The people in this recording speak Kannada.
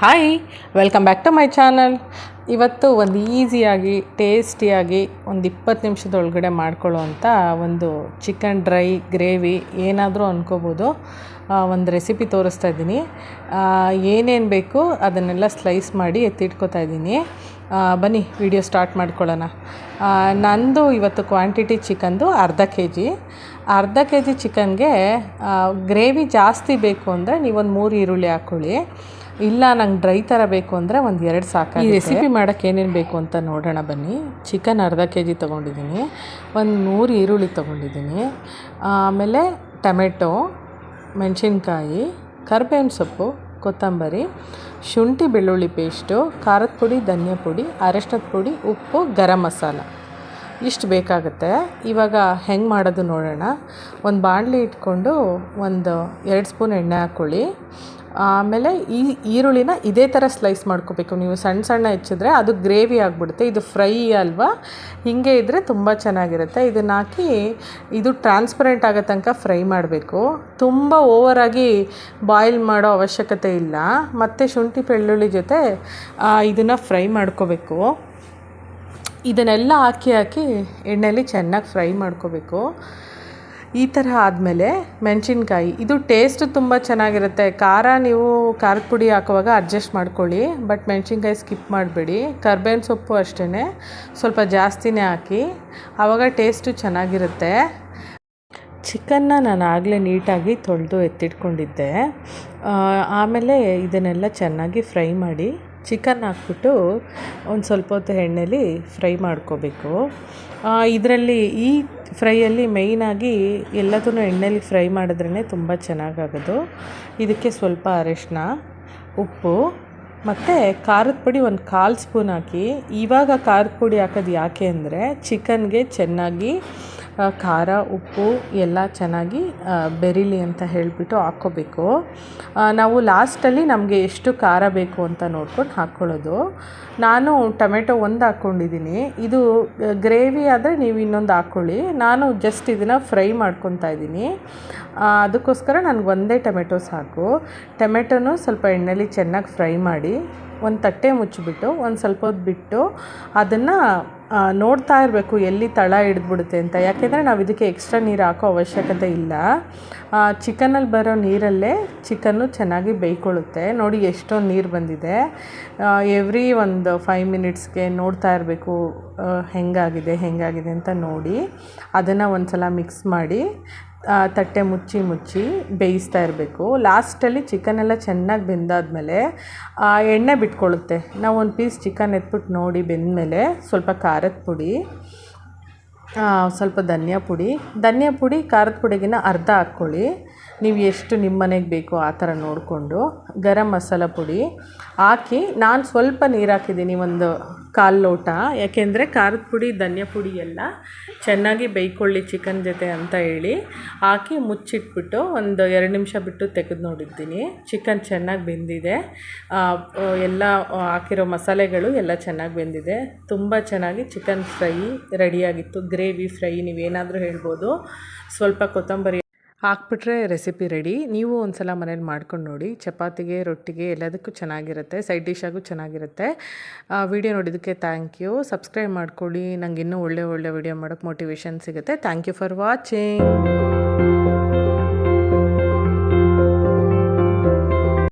Hi, welcome back to my channel. ಇವತ್ತು ಒಂದು ಈಸಿಯಾಗಿ ಟೇಸ್ಟಿಯಾಗಿ ಒಂದು 20 ನಿಮಿಷದೊಳಗಡೆ ಮಾಡ್ಕೊಳ್ಳೋ ಅಂಥ ಒಂದು ಚಿಕನ್ ಡ್ರೈ ಗ್ರೇವಿ ಏನಾದರೂ ಅಂದ್ಕೋಬೋದು ಒಂದು ರೆಸಿಪಿ ತೋರಿಸ್ತಾ ಇದ್ದೀನಿ. ಏನೇನು ಬೇಕು ಅದನ್ನೆಲ್ಲ ಸ್ಲೈಸ್ ಮಾಡಿ ಎತ್ತಿಟ್ಕೋತಾ ಇದ್ದೀನಿ. ಬನ್ನಿ ವಿಡಿಯೋ ಸ್ಟಾರ್ಟ್ ಮಾಡ್ಕೊಳ್ಳೋಣ. ನಂದು ಇವತ್ತು ಕ್ವಾಂಟಿಟಿ ಚಿಕನ್ದು ಅರ್ಧ ಕೆ ಜಿ ಚಿಕನ್ಗೆ ಗ್ರೇವಿ ಜಾಸ್ತಿ ಬೇಕು ಅಂದರೆ ನೀವೊಂದು 3 ಈರುಳ್ಳಿ ಹಾಕ್ಕೊಳ್ಳಿ. ಇಲ್ಲ ನಂಗೆ ಡ್ರೈ ಥರ ಬೇಕು ಅಂದರೆ ಒಂದು 2 ಸಾಕು. ಈ ರೆಸಿಪಿ ಮಾಡೋಕ್ಕೆ ಏನೇನು ಬೇಕು ಅಂತ ನೋಡೋಣ ಬನ್ನಿ. ಚಿಕನ್ ಅರ್ಧ ಕೆ ಜಿ ತೊಗೊಂಡಿದ್ದೀನಿ, ಒಂದು 100 ಈರುಳ್ಳಿ ತೊಗೊಂಡಿದ್ದೀನಿ, ಆಮೇಲೆ ಟೊಮೆಟೊ, ಮೆಣಸಿನ್ಕಾಯಿ, ಕರಿಬೇವಿನ ಸೊಪ್ಪು, ಕೊತ್ತಂಬರಿ, ಶುಂಠಿ ಬೆಳ್ಳುಳ್ಳಿ ಪೇಸ್ಟು, ಖಾರದ ಪುಡಿ, ಧನಿಯಾ ಪುಡಿ, ಅರಶಿನದ ಪುಡಿ, ಉಪ್ಪು, ಗರಂ ಮಸಾಲ ಇಷ್ಟು ಬೇಕಾಗುತ್ತೆ. ಇವಾಗ ಹೆಂಗೆ ಮಾಡೋದು ನೋಡೋಣ. ಒಂದು ಬಾಣಲಿ ಇಟ್ಕೊಂಡು ಒಂದು 2 ಸ್ಪೂನ್ ಎಣ್ಣೆ ಹಾಕ್ಕೊಳ್ಳಿ. ಆಮೇಲೆ ಈ ಈರುಳ್ಳಿನ ಇದೇ ಥರ ಸ್ಲೈಸ್ ಮಾಡ್ಕೋಬೇಕು. ನೀವು ಸಣ್ಣ ಸಣ್ಣ ಹೆಚ್ಚಿದ್ರೆ ಅದು ಗ್ರೇವಿ ಆಗಿಬಿಡುತ್ತೆ. ಇದು ಫ್ರೈ ಅಲ್ವಾ, ಹೀಗೆ ಇದ್ದರೆ ತುಂಬ ಚೆನ್ನಾಗಿರುತ್ತೆ. ಇದನ್ನು ಹಾಕಿ ಇದು ಟ್ರಾನ್ಸ್ಪರೆಂಟ್ ಆಗೋ ತನಕ ಫ್ರೈ ಮಾಡಬೇಕು. ತುಂಬ ಓವರಾಗಿ ಬಾಯ್ಲ್ ಮಾಡೋ ಅವಶ್ಯಕತೆ ಇಲ್ಲ. ಮತ್ತು ಶುಂಠಿ ಬೆಳ್ಳುಳ್ಳಿ ಜೊತೆ ಇದನ್ನು ಫ್ರೈ ಮಾಡ್ಕೋಬೇಕು. ಇದನ್ನೆಲ್ಲ ಹಾಕಿ ಎಣ್ಣೆಯಲ್ಲಿ ಚೆನ್ನಾಗಿ ಫ್ರೈ ಮಾಡ್ಕೋಬೇಕು. ಈ ಥರ ಆದಮೇಲೆ ಮೆಣಸಿನ್ಕಾಯಿ, ಇದು ಟೇಸ್ಟ್ ತುಂಬ ಚೆನ್ನಾಗಿರುತ್ತೆ. ಖಾರ ನೀವು ಖಾರದ ಪುಡಿ ಹಾಕುವಾಗ ಅಡ್ಜಸ್ಟ್ ಮಾಡ್ಕೊಳ್ಳಿ, ಬಟ್ ಮೆಣಸಿನ್ಕಾಯಿ ಸ್ಕಿಪ್ ಮಾಡಬೇಡಿ. ಕರ್ಬೇವಿನ ಸೊಪ್ಪು ಅಷ್ಟೇ ಸ್ವಲ್ಪ ಜಾಸ್ತಿನೇ ಹಾಕಿ, ಆವಾಗ ಟೇಸ್ಟು ಚೆನ್ನಾಗಿರುತ್ತೆ. ಚಿಕನ್ನ ನಾನು ಆಗಲೇ ನೀಟಾಗಿ ತೊಳೆದು ಎತ್ತಿಟ್ಕೊಂಡಿದ್ದೆ. ಆಮೇಲೆ ಇದನ್ನೆಲ್ಲ ಚೆನ್ನಾಗಿ ಫ್ರೈ ಮಾಡಿ ಚಿಕನ್ ಹಾಕ್ಬಿಟ್ಟು ಒಂದು ಸ್ವಲ್ಪ ಹೊತ್ತು ಎಣ್ಣೆಲಿ ಫ್ರೈ ಮಾಡ್ಕೋಬೇಕು. ಇದರಲ್ಲಿ ಈ ಫ್ರೈಯಲ್ಲಿ ಮೇಯ್ನಾಗಿ ಎಲ್ಲದನ್ನು ಎಣ್ಣೆಲಿ ಫ್ರೈ ಮಾಡಿದ್ರೇ ತುಂಬ ಚೆನ್ನಾಗಾಗೋದು. ಇದಕ್ಕೆ ಸ್ವಲ್ಪ ಅರಿಶಿನ, ಉಪ್ಪು ಮತ್ತು ಖಾರದ ಪುಡಿ ಒಂದು 1/4 ಸ್ಪೂನ್ ಹಾಕಿ. ಇವಾಗ ಖಾರದ ಪುಡಿ ಹಾಕೋದು ಯಾಕೆ ಅಂದರೆ ಚಿಕನ್ಗೆ ಚೆನ್ನಾಗಿ ಖಾರ ಉಪ್ಪು ಎಲ್ಲ ಚೆನ್ನಾಗಿ ಬೆರೀಲಿ ಅಂತ ಹೇಳಿಬಿಟ್ಟು ಹಾಕ್ಕೋಬೇಕು. ನಾವು ಲಾಸ್ಟಲ್ಲಿ ನಮಗೆ ಎಷ್ಟು ಖಾರ ಬೇಕು ಅಂತ ನೋಡ್ಕೊಂಡು ಹಾಕ್ಕೊಳ್ಳೋದು. ನಾನು ಟೊಮೆಟೊ 1 ಹಾಕ್ಕೊಂಡಿದ್ದೀನಿ. ಇದು ಗ್ರೇವಿ ಆದರೆ ನೀವು ಇನ್ನೊಂದು ಹಾಕ್ಕೊಳ್ಳಿ. ನಾನು ಜಸ್ಟ್ ಇದನ್ನು ಫ್ರೈ ಮಾಡ್ಕೊತಾ ಇದ್ದೀನಿ. ಅದಕ್ಕೋಸ್ಕರ ನನಗೆ ಒಂದೇ ಟೊಮೆಟೊ ಸಾಕು. ಟೊಮೆಟೊನೂ ಸ್ವಲ್ಪ ಎಣ್ಣೆಲಿ ಚೆನ್ನಾಗಿ ಫ್ರೈ ಮಾಡಿ ಒಂದು ತಟ್ಟೆ ಮುಚ್ಚಿಬಿಟ್ಟು ಒಂದು ಸ್ವಲ್ಪ ಹೊತ್ತು ಬಿಟ್ಟು ಅದನ್ನು ನೋಡ್ತಾ ಇರಬೇಕು ಎಲ್ಲಿ ತಳ ಹಿಡಿದ್ಬಿಡುತ್ತೆ ಅಂತ. ಯಾಕೆಂದರೆ ನಾವು ಇದಕ್ಕೆ ಎಕ್ಸ್ಟ್ರಾ ನೀರು ಹಾಕೋ ಅವಶ್ಯಕತೆ ಇಲ್ಲ. ಚಿಕನಲ್ಲಿ ಬರೋ ನೀರಲ್ಲೇ ಚಿಕನ್ನು ಚೆನ್ನಾಗಿ ಬೇಯ್ಕೊಳ್ಳುತ್ತೆ. ನೋಡಿ ಎಷ್ಟೊಂದು ನೀರು ಬಂದಿದೆ. ಎವ್ರಿ ಒಂದು 5 ಮಿನಿಟ್ಸ್ಗೆ ನೋಡ್ತಾ ಇರಬೇಕು ಹೆಂಗಾಗಿದೆ ಅಂತ ನೋಡಿ ಅದನ್ನು ಒಂದು ಸಲ ಮಿಕ್ಸ್ ಮಾಡಿ ತಟ್ಟೆ ಮುಚ್ಚಿ ಬೇಯಿಸ್ತಾ ಇರಬೇಕು. ಲಾಸ್ಟಲ್ಲಿ ಚಿಕನೆಲ್ಲ ಚೆನ್ನಾಗಿ ಬೆಂದಾದ್ಮೇಲೆ ಎಣ್ಣೆ ಬಿಟ್ಕೊಳ್ಳುತ್ತೆ. ನಾವು ಒಂದು ಪೀಸ್ ಚಿಕನ್ ಎತ್ಬಿಟ್ಟು ನೋಡಿ ಬೆಂದಮೇಲೆ ಸ್ವಲ್ಪ ಖಾರದ ಪುಡಿ, ಸ್ವಲ್ಪ ಧನಿಯಾ ಪುಡಿ ಖಾರದ ಪುಡಿಗಿನ ಅರ್ಧ ಹಾಕ್ಕೊಳ್ಳಿ. ನೀವು ಎಷ್ಟು ನಿಮ್ಮ ಮನೆಗೆ ಬೇಕೋ ಆ ಥರ ನೋಡಿಕೊಂಡು ಗರಂ ಮಸಾಲ ಪುಡಿ ಹಾಕಿ. ನಾನು ಸ್ವಲ್ಪ ನೀರು ಹಾಕಿದ್ದೀನಿ, ಒಂದು 1/4 ಲೋಟ. ಯಾಕೆಂದರೆ ಖಾರದ ಪುಡಿ ಧನಿಯಾ ಪುಡಿ ಎಲ್ಲ ಚೆನ್ನಾಗಿ ಬೇಯ್ಕೊಳ್ಳಿ ಚಿಕನ್ ಜೊತೆ ಅಂತ ಹೇಳಿ ಹಾಕಿ ಮುಚ್ಚಿಟ್ಬಿಟ್ಟು ಒಂದು 2 ನಿಮಿಷ ಬಿಟ್ಟು ತೆಗೆದು ನೋಡಿದ್ದೀನಿ. ಚಿಕನ್ ಚೆನ್ನಾಗಿ ಬೆಂದಿದೆ. ಎಲ್ಲ ಹಾಕಿರೋ ಮಸಾಲೆಗಳು ಎಲ್ಲ ಚೆನ್ನಾಗಿ ಬೆಂದಿದೆ. ತುಂಬ ಚೆನ್ನಾಗಿ ಚಿಕನ್ ಫ್ರೈ ರೆಡಿಯಾಗಿತ್ತು. ಗ್ರೇವಿ ಫ್ರೈ ನೀವೇನಾದರೂ ಹೇಳ್ಬೋದು. ಸ್ವಲ್ಪ ಕೊತ್ತಂಬರಿ ಹಾಕ್ಬಿಟ್ರೆ ರೆಸಿಪಿ ರೆಡಿ. ನೀವು ಒಂದು ಸಲ ಮನೇಲಿ ಮಾಡ್ಕೊಂಡು ನೋಡಿ. ಚಪಾತಿಗೆ, ರೊಟ್ಟಿಗೆ ಎಲ್ಲದಕ್ಕೂ ಚೆನ್ನಾಗಿರುತ್ತೆ. ಸೈಡ್ ಡಿಶಾಗೂ ಚೆನ್ನಾಗಿರುತ್ತೆ. ವಿಡಿಯೋ ನೋಡಿದ್ದಕ್ಕೆ ಥ್ಯಾಂಕ್ ಯು. ಸಬ್ಸ್ಕ್ರೈಬ್ ಮಾಡ್ಕೊಳ್ಳಿ. ನಂಗೆ ಇನ್ನೂ ಒಳ್ಳೆ ವಿಡಿಯೋ ಮಾಡೋಕ್ಕೆ ಮೋಟಿವೇಶನ್ ಸಿಗುತ್ತೆ. Thank you for watching.